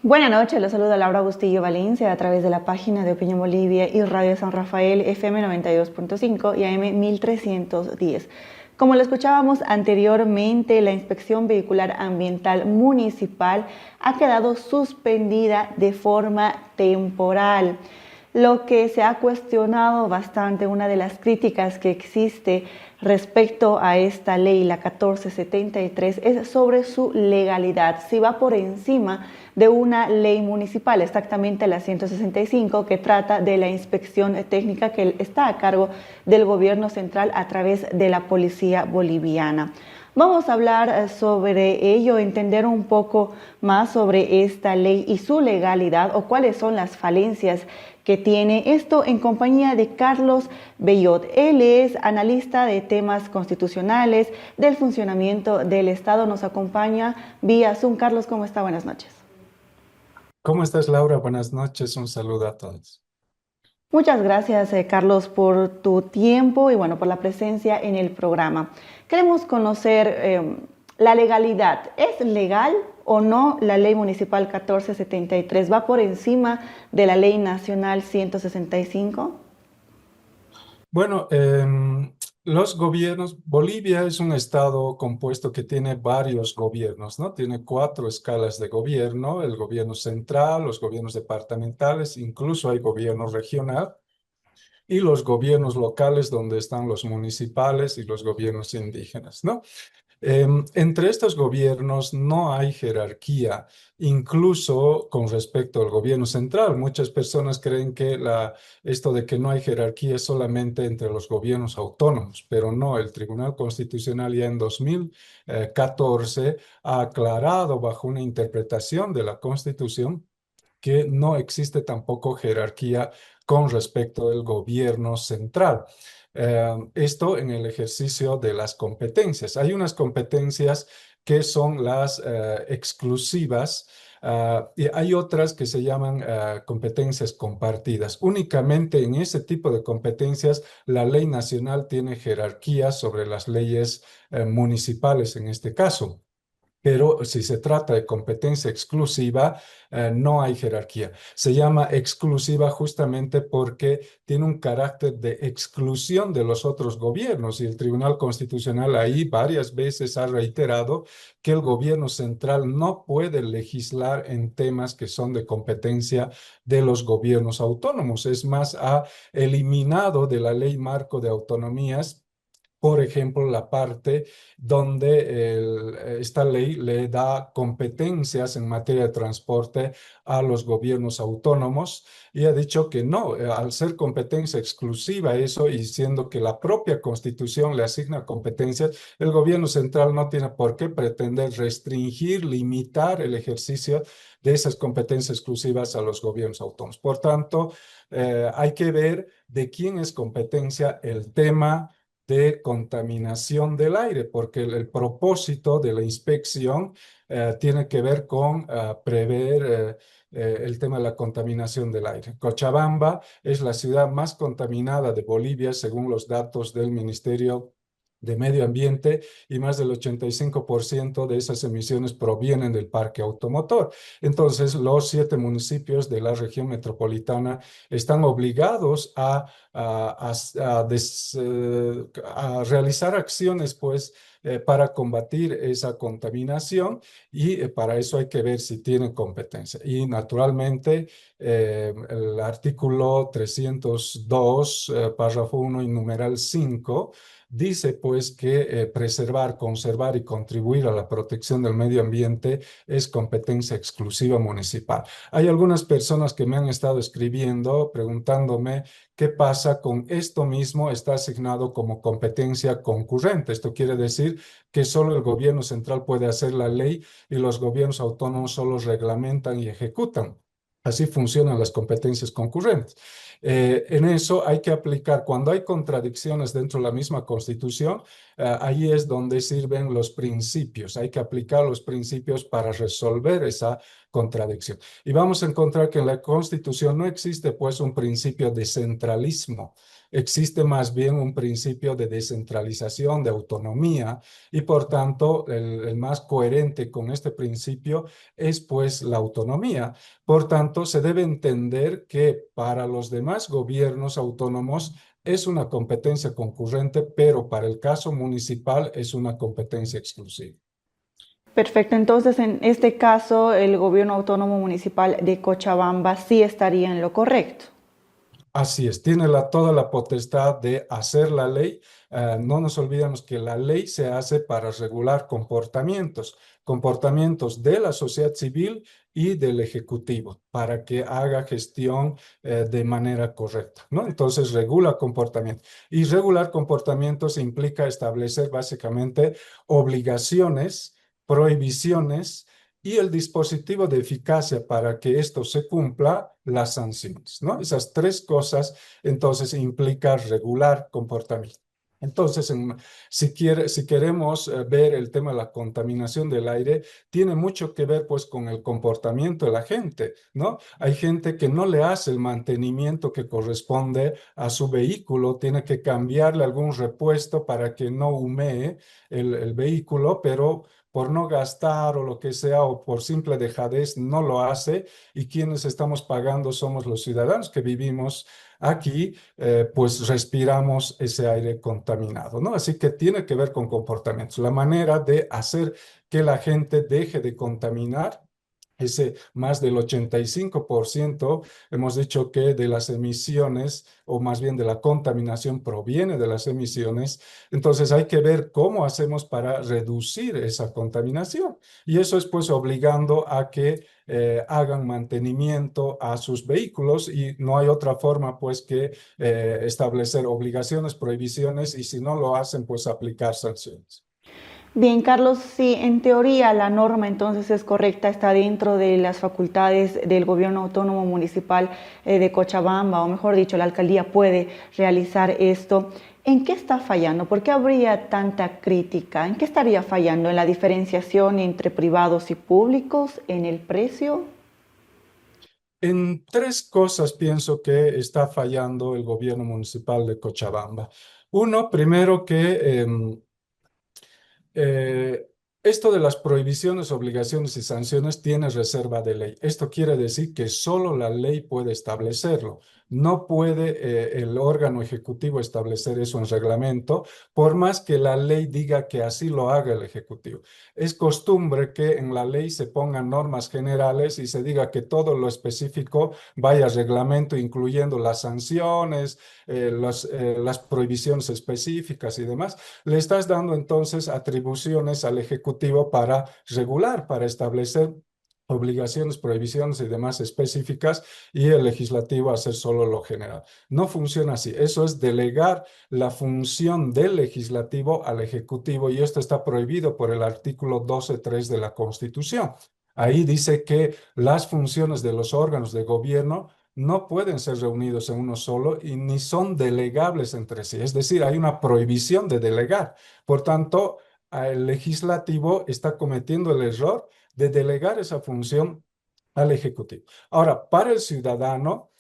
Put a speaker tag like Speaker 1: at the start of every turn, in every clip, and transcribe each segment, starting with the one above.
Speaker 1: Buenas noches, los saluda Laura Bustillo Valencia a través de la página de Opinión Bolivia y Radio San Rafael FM 92.5 y AM 1310. Como lo escuchábamos anteriormente, la inspección vehicular ambiental municipal ha quedado suspendida de forma temporal. Lo que se ha cuestionado bastante, una de las críticas que existe respecto a esta ley, la 1473, es sobre su legalidad, si va por encima de una ley municipal, exactamente la 165, que trata de la inspección técnica que está a cargo del gobierno central a través de la policía boliviana. Vamos a hablar sobre ello, entender un poco más sobre esta ley y su legalidad o cuáles son las falencias que tiene esto en compañía de Carlos Bellot. Él es analista de temas constitucionales, del funcionamiento del Estado. Nos acompaña vía Zoom. Carlos, ¿cómo está? Buenas noches.
Speaker 2: ¿Cómo estás, Laura? Buenas noches, un saludo a todos.
Speaker 1: Muchas gracias, Carlos, por tu tiempo y bueno, por la presencia en el programa. Queremos conocer la legalidad. ¿Es legal o no la ley municipal 1473? ¿Va por encima de la ley nacional 165?
Speaker 2: Bueno, los gobiernos, Bolivia es un estado compuesto que tiene varios gobiernos, ¿no? Tiene cuatro escalas de gobierno: el gobierno central, los gobiernos departamentales, incluso hay gobierno regional, y los gobiernos locales donde están los municipales y los gobiernos indígenas, ¿no? Entre estos gobiernos no hay jerarquía, incluso con respecto al gobierno central. Muchas personas creen que esto de que no hay jerarquía es solamente entre los gobiernos autónomos, pero no. El Tribunal Constitucional ya en 2014 ha aclarado bajo una interpretación de la Constitución que no existe tampoco jerarquía con respecto del gobierno central. Esto en el ejercicio de las competencias. Hay unas competencias que son las exclusivas, y hay otras que se llaman competencias compartidas. Únicamente en ese tipo de competencias la ley nacional tiene jerarquía sobre las leyes municipales en este caso. Pero si se trata de competencia exclusiva, no hay jerarquía. Se llama exclusiva justamente porque tiene un carácter de exclusión de los otros gobiernos, y el Tribunal Constitucional ahí varias veces ha reiterado que el gobierno central no puede legislar en temas que son de competencia de los gobiernos autónomos. Es más, ha eliminado de la Ley Marco de Autonomías, por ejemplo, la parte donde esta ley le da competencias en materia de transporte a los gobiernos autónomos, y ha dicho que no, al ser competencia exclusiva eso, y siendo que la propia Constitución le asigna competencias, el gobierno central no tiene por qué pretender restringir, limitar el ejercicio de esas competencias exclusivas a los gobiernos autónomos. Por tanto, hay que ver de quién es competencia el tema de contaminación del aire, porque el propósito de la inspección tiene que ver con prever el tema de la contaminación del aire. Cochabamba es la ciudad más contaminada de Bolivia, según los datos del Ministerio de Medio Ambiente, y más del 85% de esas emisiones provienen del parque automotor. Entonces, los 7 municipios de la región metropolitana están obligados a realizar acciones, pues, para combatir esa contaminación, y para eso hay que ver si tienen competencia. Y naturalmente, el artículo 302, párrafo 1 y numeral 5, dice pues que preservar, conservar y contribuir a la protección del medio ambiente es competencia exclusiva municipal. Hay algunas personas que me han estado escribiendo preguntándome qué pasa con esto mismo. Está asignado como competencia concurrente. Esto quiere decir que solo el gobierno central puede hacer la ley y los gobiernos autónomos solo reglamentan y ejecutan. Así funcionan las competencias concurrentes. En eso hay que aplicar, cuando hay contradicciones dentro de la misma Constitución, ahí es donde sirven los principios. Hay que aplicar los principios para resolver esa contradicción. Y vamos a encontrar que en la Constitución no existe pues un principio de centralismo. existe más bien un principio de descentralización, de autonomía, y por tanto el más coherente con este principio es pues la autonomía. Por tanto, se debe entender que para los demás gobiernos autónomos es una competencia concurrente, pero para el caso municipal es una competencia exclusiva.
Speaker 1: Perfecto, entonces en este caso el gobierno autónomo municipal de Cochabamba sí estaría en lo correcto.
Speaker 2: Así es, tiene toda la potestad de hacer la ley. No nos olvidemos que la ley se hace para regular comportamientos, comportamientos de la sociedad civil y del Ejecutivo, para que haga gestión de manera correcta, ¿no? Entonces, regula comportamientos. Y regular comportamientos implica establecer básicamente obligaciones, prohibiciones y el dispositivo de eficacia para que esto se cumpla, las sanciones, ¿no? Esas tres cosas, entonces, implica regular comportamiento. Entonces, si queremos ver el tema de la contaminación del aire, tiene mucho que ver pues con el comportamiento de la gente, ¿no? Hay gente que no le hace el mantenimiento que corresponde a su vehículo, tiene que cambiarle algún repuesto para que no humee el vehículo, pero por no gastar o lo que sea, o por simple dejadez, no lo hace, y quienes estamos pagando somos los ciudadanos que vivimos aquí, pues respiramos ese aire contaminado, ¿no? Así que tiene que ver con comportamientos. La manera de hacer que la gente deje de contaminar. Ese más del 85% hemos dicho que de las emisiones, o más bien de la contaminación, proviene de las emisiones. Entonces hay que ver cómo hacemos para reducir esa contaminación. Y eso es pues obligando a que hagan mantenimiento a sus vehículos, y no hay otra forma pues que establecer obligaciones, prohibiciones, y si no lo hacen pues aplicar sanciones.
Speaker 1: Bien, Carlos, si en teoría la norma entonces es correcta, está dentro de las facultades del gobierno autónomo municipal de Cochabamba, o mejor dicho, la alcaldía puede realizar esto, ¿en qué está fallando? ¿Por qué habría tanta crítica? ¿En qué estaría fallando? ¿En la diferenciación entre privados y públicos? ¿En el precio?
Speaker 2: En tres cosas pienso que está fallando el gobierno municipal de Cochabamba. Uno, primero que eh, esto de las prohibiciones, obligaciones y sanciones tiene reserva de ley. Esto quiere decir que solo la ley puede establecerlo. No puede el órgano ejecutivo establecer eso en reglamento, por más que la ley diga que así lo haga el ejecutivo. Es costumbre que en la ley se pongan normas generales y se diga que todo lo específico vaya a reglamento, incluyendo las sanciones, las prohibiciones específicas y demás. Le estás dando entonces atribuciones al Ejecutivo para regular, para establecer obligaciones, prohibiciones y demás específicas, y el legislativo hacer solo lo general. No funciona así. Eso es delegar la función del legislativo al ejecutivo, y esto está prohibido por el artículo 12.3 de la Constitución. Ahí dice que las funciones de los órganos de gobierno no pueden ser reunidos en uno solo y ni son delegables entre sí. Es decir, hay una prohibición de delegar. Por tanto, el legislativo está cometiendo el error de delegar esa función al ejecutivo. Ahora, para el ciudadano,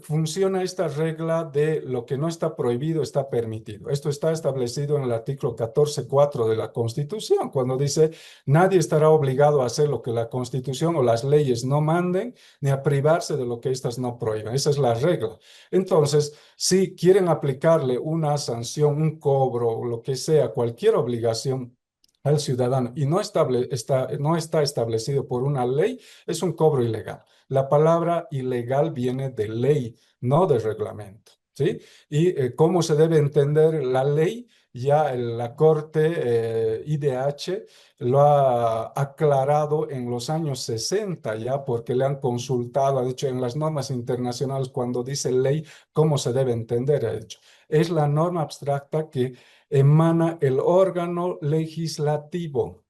Speaker 2: funciona esta regla de lo que no está prohibido está permitido. Esto está establecido en el artículo 14.4 de la Constitución, cuando dice: nadie estará obligado a hacer lo que la Constitución o las leyes no manden, ni a privarse de lo que éstas no prohíben. Esa es la regla. Entonces, si quieren aplicarle una sanción, un cobro, o lo que sea, cualquier obligación al ciudadano, y no está establecido por una ley, es un cobro ilegal. La palabra ilegal viene de ley, no de reglamento, ¿sí? Y cómo se debe entender la ley, ya la Corte IDH lo ha aclarado en los años 60 ya, porque le han consultado, ha dicho en las normas internacionales, cuando dice ley, cómo se debe entender, ha dicho. Es la norma abstracta que emana el órgano legislativo,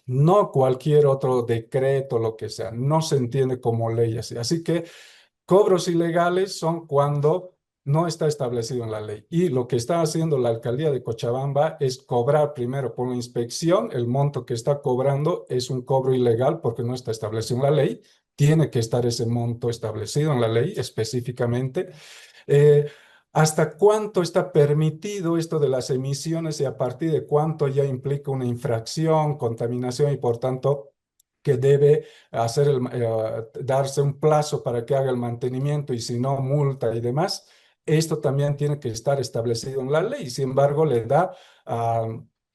Speaker 2: no cualquier otro decreto, lo que sea. No se entiende como ley así. Así que cobros ilegales son cuando no está establecido en la ley. Y lo que está haciendo la alcaldía de Cochabamba es cobrar primero por la inspección. El monto que está cobrando es un cobro ilegal porque no está establecido en la ley. Tiene que estar ese monto establecido en la ley específicamente. Eh, hasta cuánto está permitido esto de las emisiones y a partir de cuánto ya implica una infracción, contaminación y por tanto que debe darse un plazo para que haga el mantenimiento y si no, multa y demás. Esto también tiene que estar establecido en la ley. Sin embargo, le da, ah,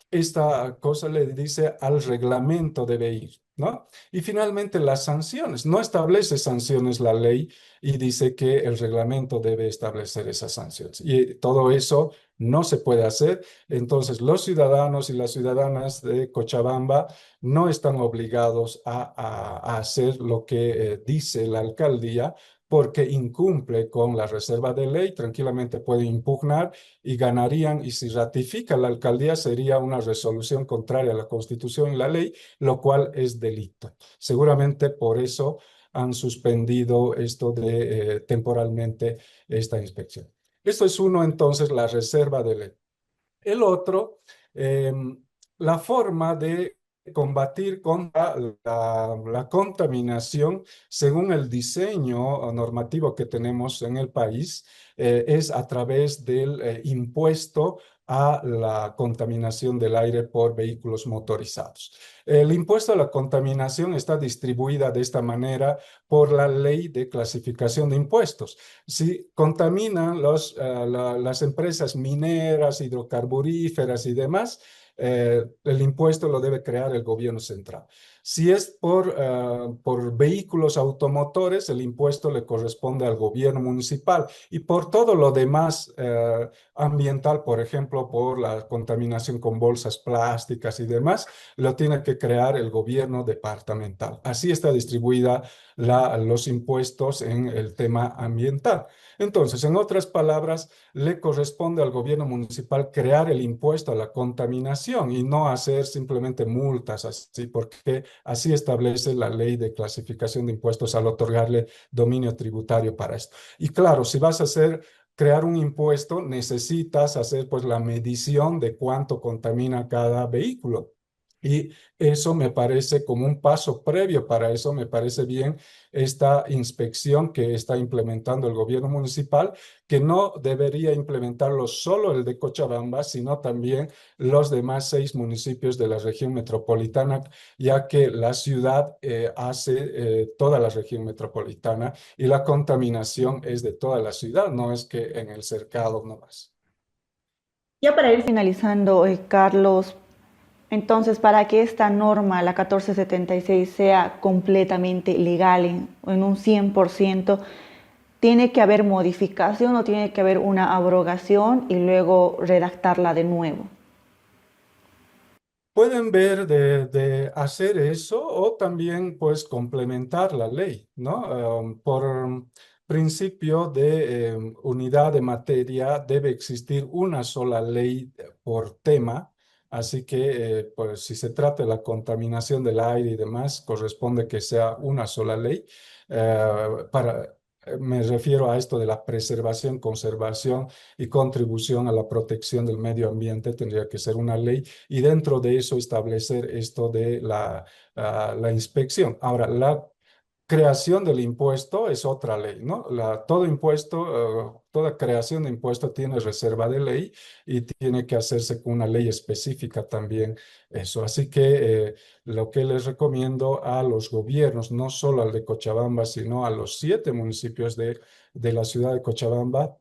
Speaker 2: esta cosa le dice al reglamento debe ir, ¿no? Y finalmente las sanciones. No establece sanciones la ley y dice que el reglamento debe establecer esas sanciones. Y todo eso no se puede hacer. Entonces, los ciudadanos y las ciudadanas de Cochabamba no están obligados a hacer lo que dice la alcaldía porque incumple con la reserva de ley, tranquilamente pueden impugnar y ganarían, y si ratifica la alcaldía sería una resolución contraria a la Constitución y la ley, lo cual es delito. Seguramente por eso han suspendido esto de temporalmente esta inspección. Esto es uno, entonces, la reserva de ley. El otro, eh, la forma de combatir contra la contaminación según el diseño normativo que tenemos en el país, es a través del impuesto a la contaminación del aire por vehículos motorizados. El impuesto a la contaminación está distribuida de esta manera por la ley de clasificación de impuestos. Si contaminan las empresas mineras, hidrocarburíferas y demás, el impuesto lo debe crear el gobierno central. Si es por vehículos automotores, el impuesto le corresponde al gobierno municipal y por todo lo demás ambiental, por ejemplo, por la contaminación con bolsas plásticas y demás, lo tiene que crear el gobierno departamental. Así está distribuida los impuestos en el tema ambiental. Entonces, en otras palabras, le corresponde al gobierno municipal crear el impuesto a la contaminación y no hacer simplemente multas así, porque así establece la ley de clasificación de impuestos al otorgarle dominio tributario para esto. Y claro, si vas a crear un impuesto, necesitas hacer pues la medición de cuánto contamina cada vehículo. Y eso me parece como un paso previo para eso, me parece bien esta inspección que está implementando el gobierno municipal, que no debería implementarlo solo el de Cochabamba, sino también los demás 6 municipios de la región metropolitana, ya que la ciudad hace toda la región metropolitana y la contaminación es de toda la ciudad, no es que en el cercado nomás.
Speaker 1: Ya para ir finalizando, Carlos, entonces, para que esta norma, la 1476, sea completamente legal en un 100%, ¿tiene que haber modificación o tiene que haber una abrogación y luego redactarla de nuevo?
Speaker 2: Pueden ver de hacer eso o también pues complementar la ley, ¿no? Por principio de unidad de materia debe existir una sola ley por tema, así que pues si se trata de la contaminación del aire y demás, corresponde que sea una sola ley. Me refiero a esto de la preservación, conservación y contribución a la protección del medio ambiente, tendría que ser una ley y dentro de eso establecer esto de la inspección. Ahora, la creación del impuesto es otra ley, ¿no? Todo impuesto, toda creación de impuesto tiene reserva de ley y tiene que hacerse con una ley específica también eso. Así que lo que les recomiendo a los gobiernos, no solo al de Cochabamba, sino a los 7 municipios de la ciudad de Cochabamba,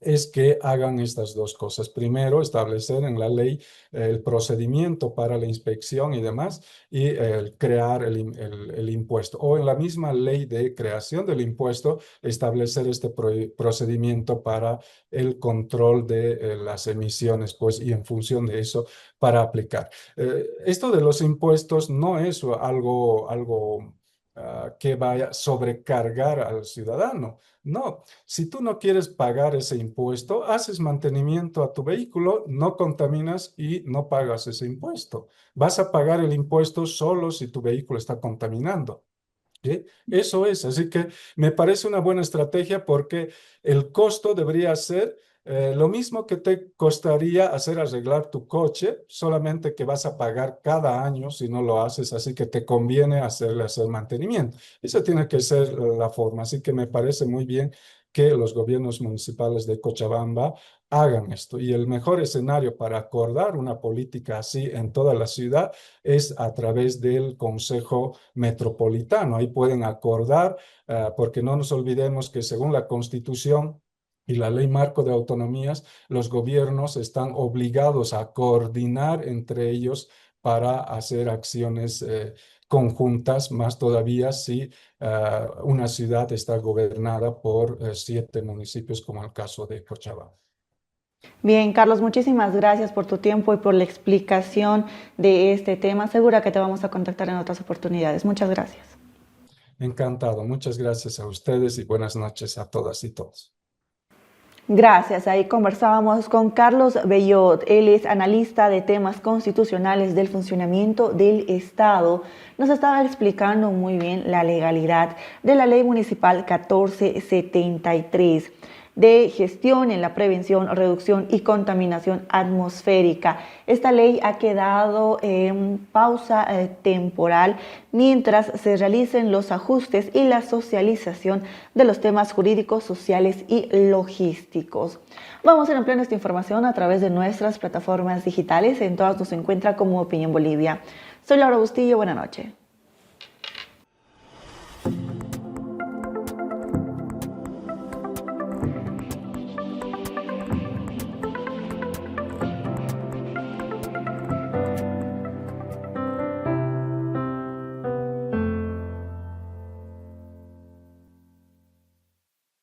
Speaker 2: es que hagan estas dos cosas. Primero, establecer en la ley el procedimiento para la inspección y demás, y crear el impuesto. O en la misma ley de creación del impuesto, establecer este procedimiento para el control de las emisiones, pues, y en función de eso, para aplicar. Esto de los impuestos no es algo que vaya a sobrecargar al ciudadano. No, si tú no quieres pagar ese impuesto, haces mantenimiento a tu vehículo, no contaminas y no pagas ese impuesto. Vas a pagar el impuesto solo si tu vehículo está contaminando. ¿Sí? Eso es, así que me parece una buena estrategia porque el costo debería ser lo mismo que te costaría hacer arreglar tu coche, solamente que vas a pagar cada año si no lo haces, así que te conviene hacer mantenimiento. Esa tiene que ser la forma, así que me parece muy bien que los gobiernos municipales de Cochabamba hagan esto. Y el mejor escenario para acordar una política así en toda la ciudad es a través del Consejo Metropolitano. Ahí pueden acordar, porque no nos olvidemos que según la Constitución y la Ley Marco de Autonomías, los gobiernos están obligados a coordinar entre ellos para hacer acciones conjuntas, más todavía si una ciudad está gobernada por 7 municipios, como el caso de Cochabamba.
Speaker 1: Bien, Carlos, muchísimas gracias por tu tiempo y por la explicación de este tema. Segura que te vamos a contactar en otras oportunidades. Muchas gracias.
Speaker 2: Encantado. Muchas gracias a ustedes y buenas noches a todas y todos.
Speaker 1: Gracias. Ahí conversábamos con Carlos Bellot. Él es analista de temas constitucionales del funcionamiento del Estado. Nos estaba explicando muy bien la legalidad de la Ley Municipal 1473 de gestión en la prevención, reducción y contaminación atmosférica. Esta ley ha quedado en pausa temporal mientras se realicen los ajustes y la socialización de los temas jurídicos, sociales y logísticos. Vamos a ampliar esta información a través de nuestras plataformas digitales. En todas nos encuentra como Opinión Bolivia. Soy Laura Bustillo, buenas noches.